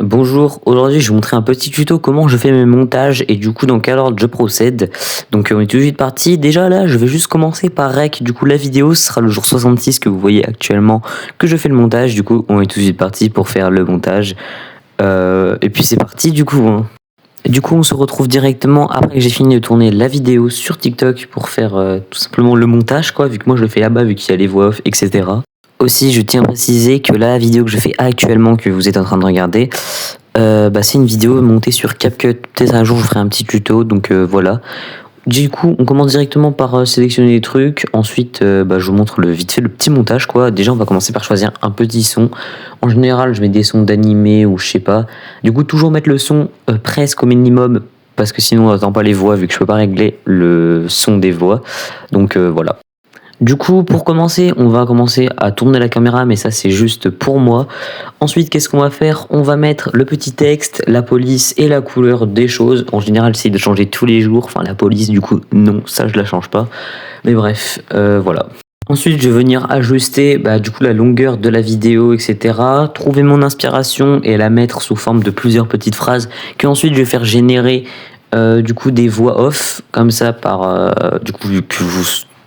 Bonjour, aujourd'hui je vais vous montrer un petit tuto comment je fais mes montages et du coup dans quel ordre je procède. Donc on est tout de suite parti. Déjà là je vais juste commencer par rec. Du coup la vidéo ce sera le jour 66 que vous voyez actuellement que je fais le montage. Du coup on est tout de suite parti pour faire le montage. Et puis c'est parti du coup. Du coup on se retrouve directement après que j'ai fini de tourner la vidéo sur TikTok pour faire tout simplement le montage quoi. Vu que moi je le fais là-bas vu qu'il y a les voix off etc. Aussi, je tiens à préciser que la vidéo que je fais actuellement, que vous êtes en train de regarder, c'est une vidéo montée sur CapCut. Peut-être un jour je ferai un petit tuto, donc voilà. Du coup, on commence directement par sélectionner les trucs. Ensuite, je vous montre vite fait le petit montage, quoi. Déjà, on va commencer par choisir un petit son. En général, je mets des sons d'animé ou je sais pas. Du coup, toujours mettre le son presque au minimum, parce que sinon, on n'entend pas les voix, vu que je peux pas régler le son des voix. Donc voilà. Du coup, pour commencer, on va commencer à tourner la caméra, mais ça c'est juste pour moi. Ensuite, qu'est-ce qu'on va faire? On va mettre le petit texte, la police et la couleur des choses. En général, j'essaie de changer tous les jours. Enfin, la police, du coup, non, ça je la change pas. Mais bref, voilà. Ensuite, je vais venir ajuster du coup la longueur de la vidéo, etc. Trouver mon inspiration et la mettre sous forme de plusieurs petites phrases qu'ensuite je vais faire générer du coup des voix off comme ça par du coup vu que vous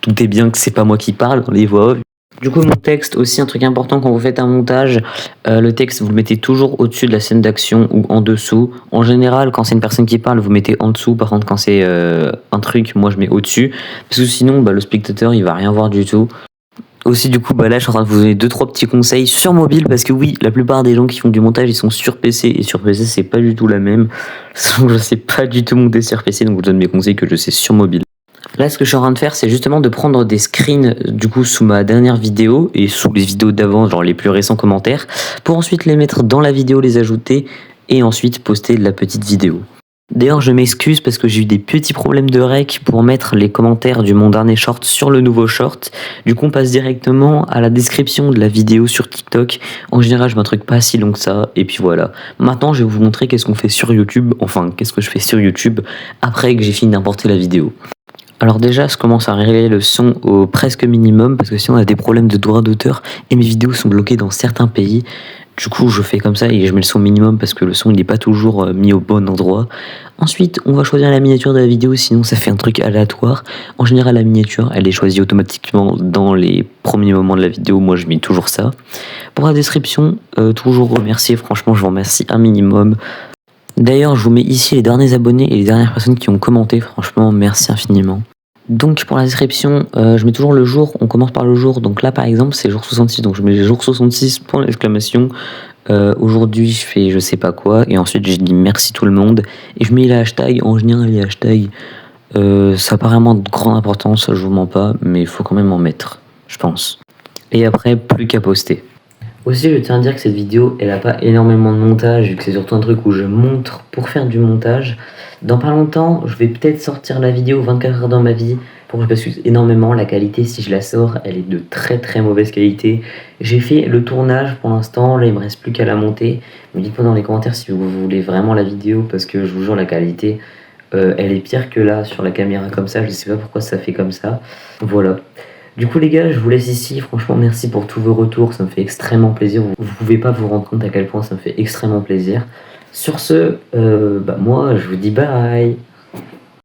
doutez bien que c'est pas moi qui parle dans les voix off. Du coup mon texte aussi un truc important quand vous faites un montage, le texte vous le mettez toujours au-dessus de la scène d'action ou en dessous. En général quand c'est une personne qui parle vous mettez en dessous, par contre quand c'est un truc moi je mets au-dessus parce que sinon le spectateur il va rien voir du tout. Aussi du coup là je suis en train de vous donner 2-3 petits conseils sur mobile parce que oui la plupart des gens qui font du montage ils sont sur PC et sur PC c'est pas du tout la même. Je sais pas du tout monter sur PC donc je donne mes conseils que je sais sur mobile. Là ce que je suis en train de faire c'est justement de prendre des screens du coup sous ma dernière vidéo et sous les vidéos d'avant genre les plus récents commentaires pour ensuite les mettre dans la vidéo, les ajouter et ensuite poster la petite vidéo. D'ailleurs je m'excuse parce que j'ai eu des petits problèmes de rec pour mettre les commentaires du mon dernier short sur le nouveau short. Du coup on passe directement à la description de la vidéo sur TikTok. En général je mets un truc pas si long que ça et puis voilà. Maintenant je vais vous montrer qu'est-ce qu'on fait sur YouTube, enfin qu'est-ce que je fais sur YouTube après que j'ai fini d'importer la vidéo. Alors déjà, je commence à régler le son au presque minimum parce que sinon on a des problèmes de droit d'auteur et mes vidéos sont bloquées dans certains pays. Du coup, je fais comme ça et je mets le son minimum parce que le son il n'est pas toujours mis au bon endroit. Ensuite, on va choisir la miniature de la vidéo, sinon ça fait un truc aléatoire. En général, la miniature, elle est choisie automatiquement dans les premiers moments de la vidéo. Moi, je mets toujours ça. Pour la description, toujours remercier. Franchement, je vous remercie un minimum. D'ailleurs, je vous mets ici les derniers abonnés et les dernières personnes qui ont commenté. Franchement, merci infiniment. Donc pour la description, je mets toujours le jour, on commence par le jour. Donc là par exemple c'est jour 66, donc je mets jour 66 point d'exclamation. Aujourd'hui je fais je sais pas quoi et ensuite je dis merci tout le monde et je mets les hashtags. En général les hashtags ça a pas vraiment de grande importance, je vous mens pas, mais il faut quand même en mettre, je pense. Et après plus qu'à poster. Aussi, je tiens à dire que cette vidéo, elle a pas énormément de montage, vu que c'est surtout un truc où je montre pour faire du montage. Dans pas longtemps, je vais peut-être sortir la vidéo 24 heures dans ma vie, pour que je m'excuse énormément. La qualité, si je la sors, elle est de très très mauvaise qualité. J'ai fait le tournage pour l'instant, là il me reste plus qu'à la monter. Mais dites-moi dans les commentaires si vous voulez vraiment la vidéo, parce que je vous jure, la qualité, elle est pire que là, sur la caméra comme ça. Je sais pas pourquoi ça fait comme ça. Voilà. Du coup les gars, je vous laisse ici, franchement merci pour tous vos retours, ça me fait extrêmement plaisir, vous pouvez pas vous rendre compte à quel point ça me fait extrêmement plaisir. Sur ce, moi je vous dis bye.